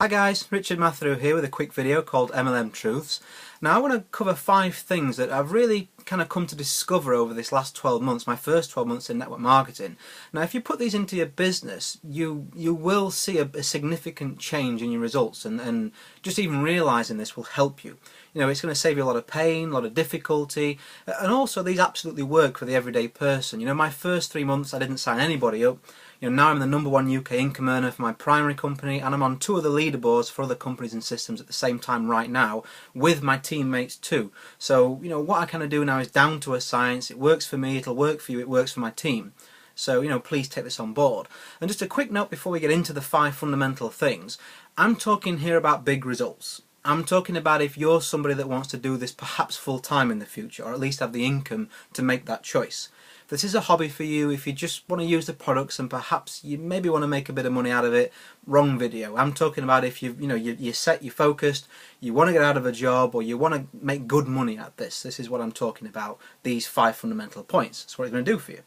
Hi guys, Richard Mathew here with a quick video called MLM Truths. Now I want to cover 5 things that I've really kind of come to discover over this last 12 months, my first 12 months in network marketing. Now if you put these into your business, you will see a significant change in your results, and just even realising this will help you. You know, it's going to save you a lot of pain, a lot of difficulty, and also these absolutely work for the everyday person. You know, my first 3 months I didn't sign anybody up. You know, now I'm the #1 UK income earner for my primary company, and I'm on 2 of the leaderboards for other companies and systems at the same time right now, with my teammates too. So, you know, what I kind of do now is down to a science. It works for me, it'll work for you, it works for my team. So, you know, please take this on board. And just a quick note before we get into the 5 fundamental things. I'm talking here about big results. I'm talking about if you're somebody that wants to do this perhaps full-time in the future, or at least have the income to make that choice. If this is a hobby for you, if you just want to use the products and perhaps you maybe want to make a bit of money out of it, wrong video. I'm talking about if you're set, you're focused, you want to get out of a job, or you want to make good money at this. This is what I'm talking about, these 5 fundamental points. That's what it's going to do for you.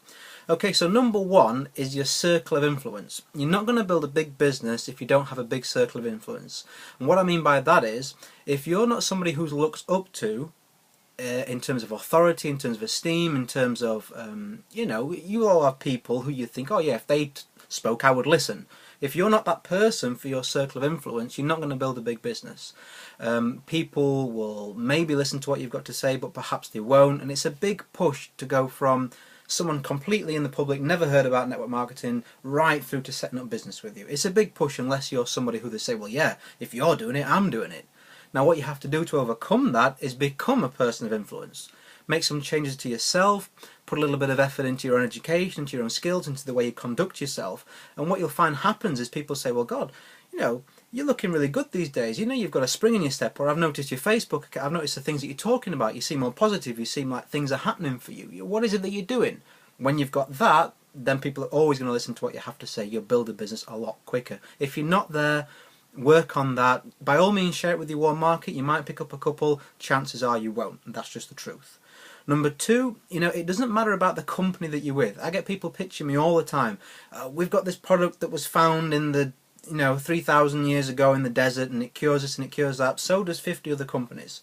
Okay, so #1 is your circle of influence. You're not going to build a big business if you don't have a big circle of influence. And what I mean by that is, if you're not somebody who's looked up to, in terms of authority, in terms of esteem, in terms of, you know, you all have people who you think, oh yeah, if they spoke I would listen. If you're not that person for your circle of influence, you're not going to build a big business. People will maybe listen to what you've got to say, but perhaps they won't, and it's a big push to go from someone completely in the public, never heard about network marketing, right through to setting up business with you. It's a big push unless you're somebody who they say, well yeah, if you're doing it, I'm doing it. Now what you have to do to overcome that is become a person of influence. Make some changes to yourself, put a little bit of effort into your own education, into your own skills, into the way you conduct yourself, and what you'll find happens is people say, well God, you know, you're looking really good these days, you know, you've got a spring in your step, or I've noticed your Facebook, I've noticed the things that you're talking about, you seem more positive, you seem like things are happening for you. What is it that you're doing? When you've got that, then people are always going to listen to what you have to say. You'll build a business a lot quicker. If you're not there, work on that. By all means, share it with your warm market. You might pick up a couple, chances are you won't, and that's just the truth. #2, you know, it doesn't matter about the company that you're with. I get people pitching me all the time. We've got this product that was found in the 3,000 years ago in the desert, and it cures this and it cures that. So does 50 other companies.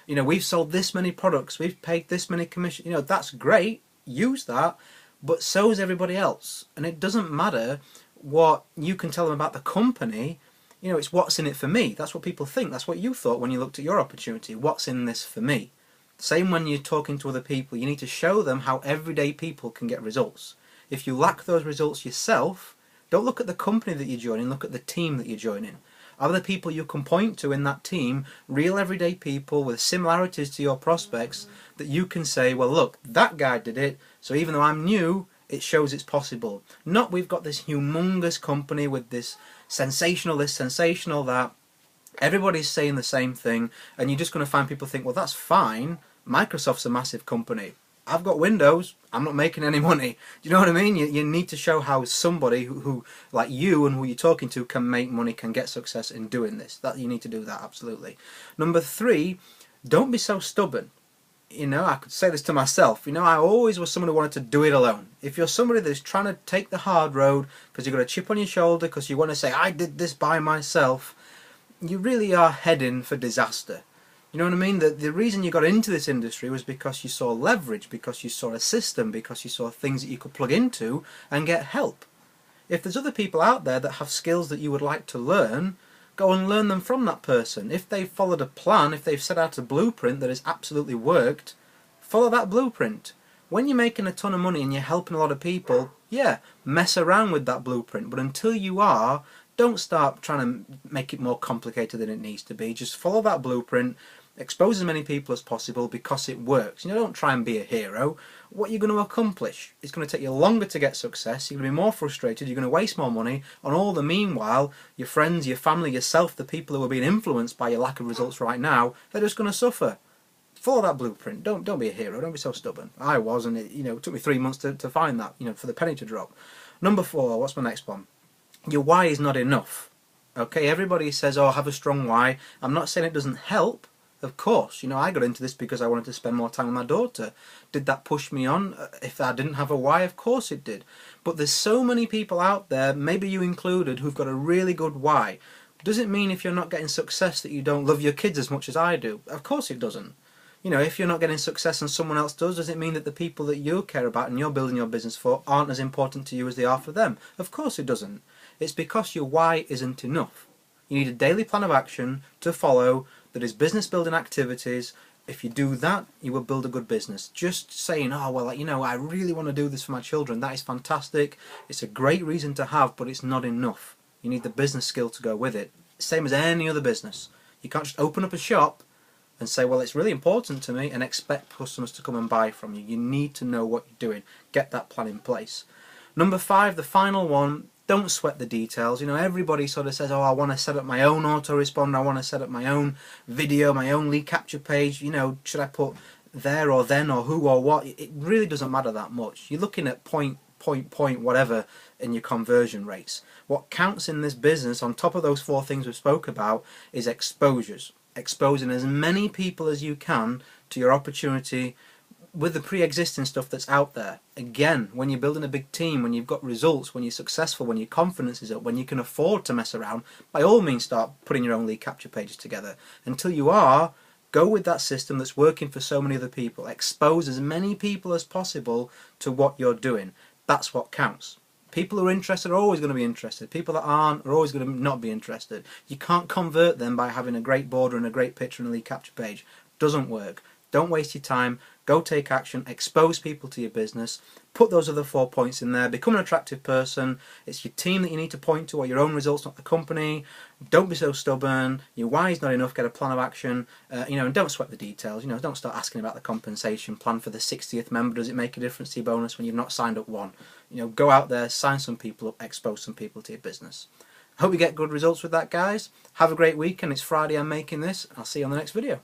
You know, we've sold this many products, we've paid this many commissions. You know, that's great, use that, but so is everybody else. And it doesn't matter what you can tell them about the company. You know, it's what's in it for me. That's what people think. That's what you thought when you looked at your opportunity. What's in this for me? Same when you're talking to other people. You need to show them how everyday people can get results. If you lack those results yourself, don't look at the company that you're joining, look at the team that you're joining. Are the people you can point to in that team real everyday people with similarities to your prospects that you can say, well look, that guy did it, so even though I'm new, it shows it's possible. Not we've got this humongous company with this, sensational that, everybody's saying the same thing, and you're just going to find people think, well that's fine, Microsoft's a massive company. I've got Windows, I'm not making any money. Do you know what I mean? You need to show how somebody who like you and who you're talking to can make money, can get success in doing this. That you need to do that, absolutely. #3, don't be so stubborn. You know, I could say this to myself. You know, I always was someone who wanted to do it alone. If you're somebody that's trying to take the hard road because you've got a chip on your shoulder, because you want to say, I did this by myself, you really are heading for disaster. You know what I mean? The reason you got into this industry was because you saw leverage, because you saw a system, because you saw things that you could plug into and get help. If there's other people out there that have skills that you would like to learn, go and learn them from that person. If they've followed a plan, if they've set out a blueprint that has absolutely worked, follow that blueprint. When you're making a ton of money and you're helping a lot of people, yeah, mess around with that blueprint. But until you are, don't start trying to make it more complicated than it needs to be. Just follow that blueprint. Expose as many people as possible because it works. You know, don't try and be a hero. What you're going to accomplish is going to take you longer to get success. You're going to be more frustrated. You're going to waste more money on all the meanwhile. Your friends, your family, yourself, the people who are being influenced by your lack of results right now, they're just going to suffer. Follow that blueprint. Don't be a hero. Don't be so stubborn. I was, and it took me 3 months to find that. For the penny to drop. #4. What's my next one? Your why is not enough. Okay, everybody says, oh, have a strong why. I'm not saying it doesn't help. Of course, I got into this because I wanted to spend more time with my daughter. Did that push me on? If I didn't have a why, of course it did. But there's so many people out there, maybe you included, who've got a really good why. Does it mean if you're not getting success that you don't love your kids as much as I do? Of course it doesn't. You know, if you're not getting success and someone else does it mean that the people that you care about and you're building your business for aren't as important to you as they are for them? Of course it doesn't. It's because your why isn't enough. You need a daily plan of action to follow that is business building activities. If you do that, you will build a good business. Just saying, oh, well, you know, I really want to do this for my children, that is fantastic. It's a great reason to have, but it's not enough. You need the business skill to go with it. Same as any other business. You can't just open up a shop and say, well, it's really important to me, and expect customers to come and buy from you. You need to know what you're doing. Get that plan in place. Number 5, the final one, don't sweat the details. You know, everybody sort of says, oh, I want to set up my own autoresponder, I want to set up my own video, my own lead capture page. You know, should I put there or then or who or what? It really doesn't matter that much. You're looking at point whatever in your conversion rates. What counts in this business, on top of those 4 things we spoke about, is exposures. Exposing as many people as you can to your opportunity with the pre-existing stuff that's out there. Again, when you're building a big team, when you've got results, when you're successful, when your confidence is up, when you can afford to mess around, by all means start putting your own lead capture pages together. Until you are, go with that system that's working for so many other people. Expose as many people as possible to what you're doing. That's what counts. People who are interested are always going to be interested. People that aren't are always going to not be interested. You can't convert them by having a great border and a great picture and a lead capture page. Doesn't work. Don't waste your time. Go take action. Expose people to your business. Put those other 4 points in there. Become an attractive person. It's your team that you need to point to, or your own results, not the company. Don't be so stubborn. Your why is not enough. Get a plan of action. You know, and don't sweat the details. You know, don't start asking about the compensation plan for the 60th member. Does it make a difference to your bonus when you've not signed up one? You know, go out there, sign some people up, expose some people to your business. I hope you get good results with that, guys. Have a great weekend. It's Friday. I'm making this. I'll see you on the next video.